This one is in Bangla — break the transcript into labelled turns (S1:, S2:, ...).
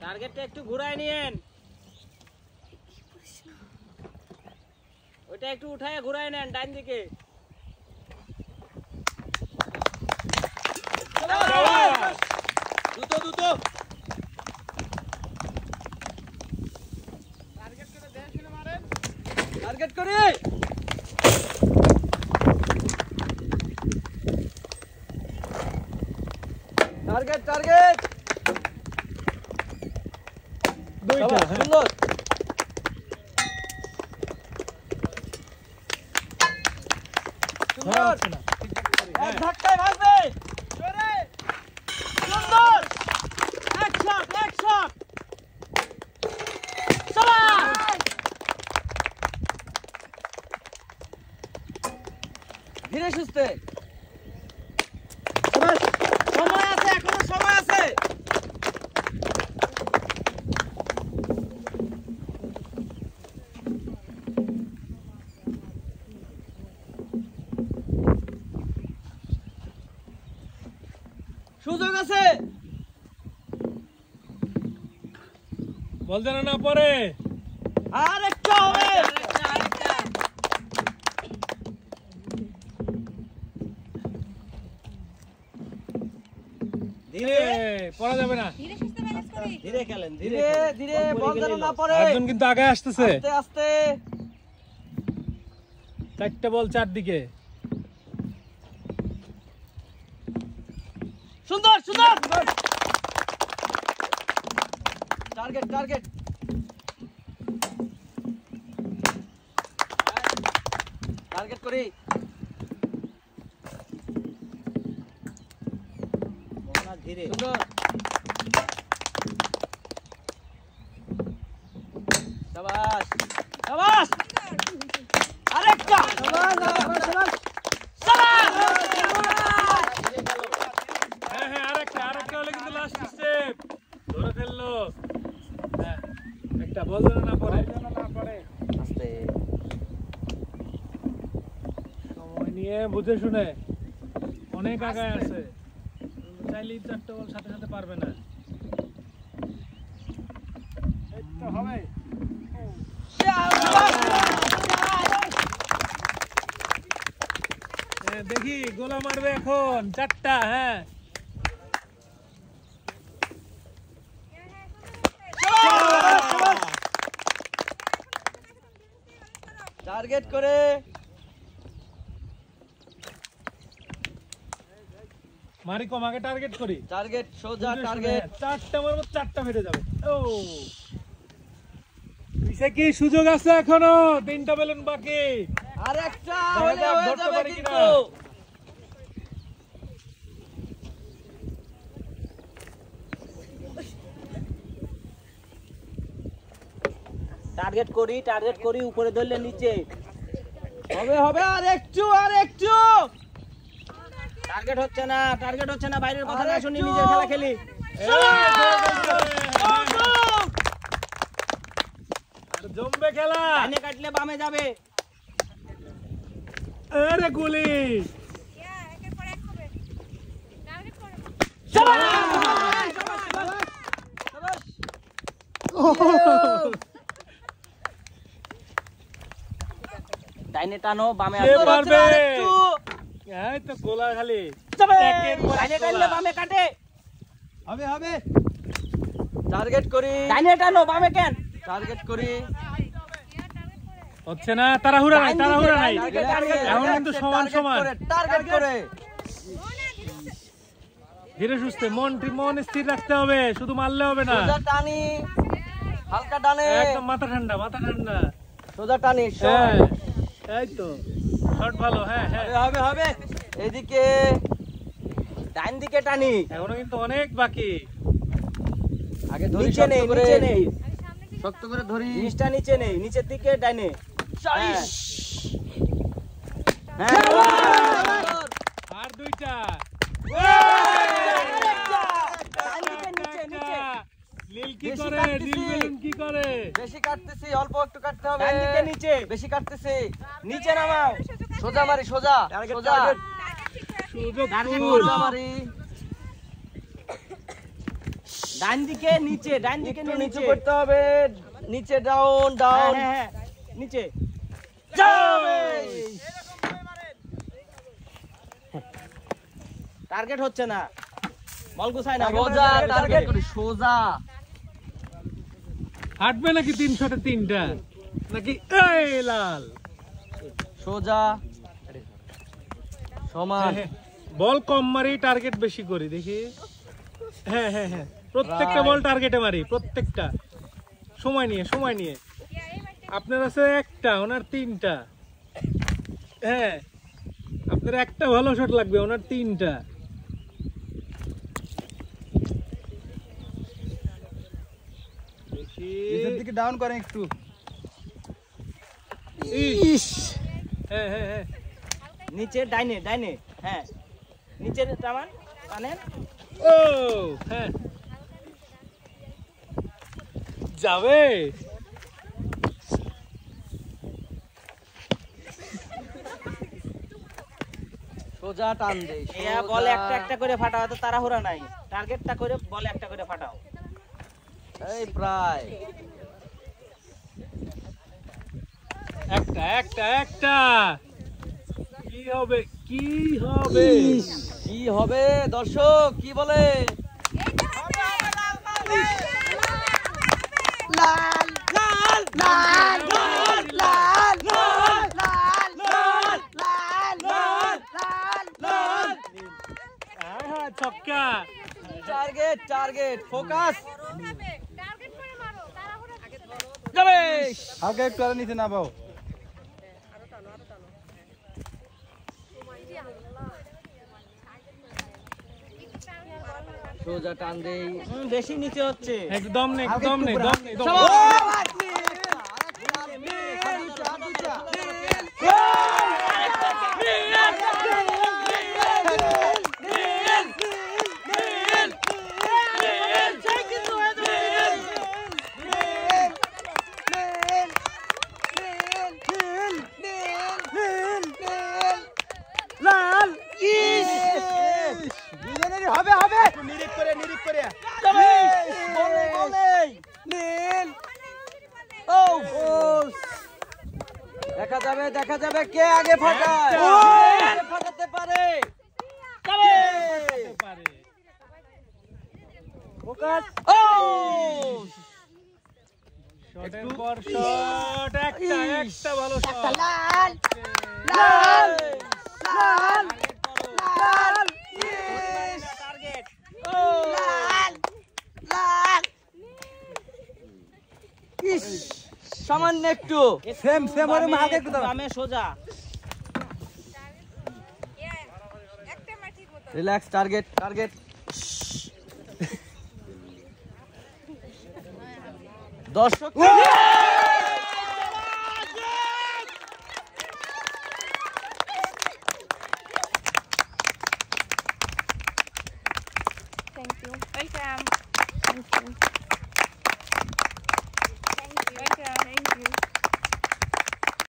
S1: টার্গেটটা একটু ঘুরায় নিয়েন, ওইটা একটু উঠায় ঘুরায় নেন ডান দিকে। দ্রুত দ্রুত টার্গেট করে দেন, শুনে মারেন, টার্গেট করে। টার্গেট টার্গেট দুইটা, সুন্দর। সুন্দর, এক ধাক্কায় ভাগবে, জোরে, সুন্দর, এক শট, এক শট, শাবাশ। ধীরে সুস্থে, শাবাশ। সময় আছে, এখনো সময় আছে। সুযোগ আছে,
S2: বল যেন না পড়ে।
S1: আর একটা হবে, ধীরে,
S2: পড়া যাবে না,
S3: ধীরে সুস্থে ম্যানেজ করি।
S1: ধীরে খেলেন, ধীরে ধীরে, বল যেন না পড়ে।
S2: একজন কিন্তু আগে আসতেছে,
S1: আস্তে আস্তে।
S2: চারটা বল চারদিকে।
S1: সুন্দর সুন্দর, টার্গেট টার্গেট, টার্গেট করি। ধীরে, সুন্দর, শাবাশ শাবাশ, আরেকটা, শাবাশ শাবাশ শাবাশ,
S2: হ্যাঁ হ্যাঁ, আরেকটা আরেকটা হলে কিন্তু লাস্ট স্টেপ ধরে ফেললো। হ্যাঁ, একটা বল যেন না পড়ে।
S1: আস্তে,
S2: সময় নিয়ে বুঝে শুনে, অনেক আগায় আছে, চাইলেই চারটা বল সাথে সাথে পারবে না। হবে, দেখি গোলা মারবে এখন চারটা। হ্যাঁ,
S1: টার্গেট করে,
S2: মারি কম, আগে টার্গেট করি।
S1: টার্গেট সোজা, টার্গেট,
S2: চারটা মারবো, চারটা মেরে যাবে। ও পিছে কি সুযোগ আছে এখনো? তিনটা বেলুন বাকি,
S1: আরেকটা
S2: দেখা
S1: হলে
S2: যাক
S1: হয়ে
S2: ধরতে
S1: যাবে
S2: পারি কিনা।
S1: কিন্তু। টার্গেট করি, উপরে ধরলে নিচে হবে, হবে, আর একটু, আর একটু। টার্গেট হচ্ছে না, বাইরের কথা না শুনি নিজের খেলা খেলি।
S2: আর জমবে খেলা।
S1: ডানে কাটলে বামে যাবে।
S2: আরে গুলি,
S3: একের পর এক হবে। টার্গেট করো।
S1: শাবাশ শাবাশ শাবাশ শাবাশ। ডাইনে টানো, বামে
S2: কে
S1: আসো।
S2: পারবে?
S1: আরেকটু।
S2: এই তো গোলা খালি। একের পর এক
S1: ডাইনে
S2: গোলা।
S1: টানলে বামে কাটে।
S4: হবে হবে,
S1: টার্গেট করি। ডাইনে টানো, বামে কেন? টার্গেট করি।
S2: হচ্ছে না, তাড়াহুড়া নাই, তাড়াহুড়া নাই।
S1: টার্গেট,
S2: এখন কিন্তু সমান সমান।
S1: টার্গেট করে।
S2: ধীরে সুস্থে মন স্থির রাখতে হবে, শুধু মারলে হবে না।
S1: সোজা টানি, হালকা ডানে,
S2: একদম মাথা ঠান্ডা, মাথা ঠান্ডা।
S1: সোজা টানি।
S2: হ্যাঁ, এই তো শট ভালো। হ্যাঁ হ্যাঁ,
S1: হবে হবে, এদিকে ডান দিকে টানি।
S2: এখনো কিন্তু অনেক বাকি।
S1: আগে ধরি,
S4: নিচে নেই,
S1: শক্ত করে,
S4: নিচে নেই।
S1: শক্ত করে ধরি।
S4: জিনিসটা নিচে নেই, নিচের দিকে ডাইনে।
S1: হ্যাঁ।
S4: হ্যাঁ,
S2: আর দুইটা।
S1: ডান দিকে, নিচে নিচে।
S2: লীল কি
S1: বেশি
S2: করে?
S1: কাটতেছি।
S2: লীল বেলুন কি করে?
S1: বেশি কাটতেছি, অল্প একটু কাটতে হবে।
S4: ডান দিকে, নিচে।
S1: বেশি কাটতেছি, নিচে নামাও। সোজা মারি, সোজা সোজা,
S2: সুযোগ
S1: সোজা
S2: ফুল।
S1: মারি। ডান দিকে নিচে, ডান দিকে
S4: একটু নিচু
S1: নিচে
S4: করতে হবে, নিচে ডাউন ডাউন।
S1: হ্যাঁ নিচে টার্গেট হচ্ছে না, বল গুছায় না,
S4: সোজা টার্গেট করি, সোজা।
S2: হাঁটবে নাকি 3 শটে 3টা নাকি এই লাল
S4: সোজা সমান।
S2: বল কম মারি, টার্গেট বেশি করি দেখি। হ্যাঁ প্রত্যেকটা বল টার্গেটে মারি, প্রত্যেকটা। সময় নিয়ে আপনার আছে একটা, ওনার 3টা। হ্যাঁ আপনার একটা ভালো শট লাগবে, ওনার 3টা।
S4: নিচের দিকে ডাউন করেন একটু।
S2: হ্যাঁ
S1: নিচে ডাইনে হ্যাঁ নিচে টানেন।
S2: ও হ্যাঁ যাবে।
S4: সোজা টান দে,
S1: বল একটা করে ফাটাও, তো তাড়াহুড়া নাই, টার্গেটটা করে বল একটা করে ফাটাও।
S4: এই প্রায়
S2: একটা কি হবে
S4: দর্শক কি বলে?
S3: লাল লাল লাল লাল লাল লাল লাল লাল লাল লাল লাল
S2: ছক্কা।
S4: Target focus.
S3: টার্গেট করে মারো, তাড়াহুড়ো
S4: যাবে। হালকা একটু আর নিচে নামাও। সোজা টান দেই।
S1: বেশি নিচে হচ্ছে,
S2: একদম নেই।
S4: হবে নিরিক করে নীল। ও দেখা যাবে কে আগে ফাটায়। ফাটাতে পারে। ফোকাস। ও
S2: শটের পর শট, একটা ভালো শট।
S3: লাল লাল লাল লাল
S1: টার্গেট
S3: লাল লাল
S4: সামান্য একটু
S1: সেম ওরে মার একটু দাও, আমি সোজা।
S3: একটা মার ঠিক মতো
S4: রিল্যাক্স। টার্গেট দর্শক।
S3: Thank you welcome thank you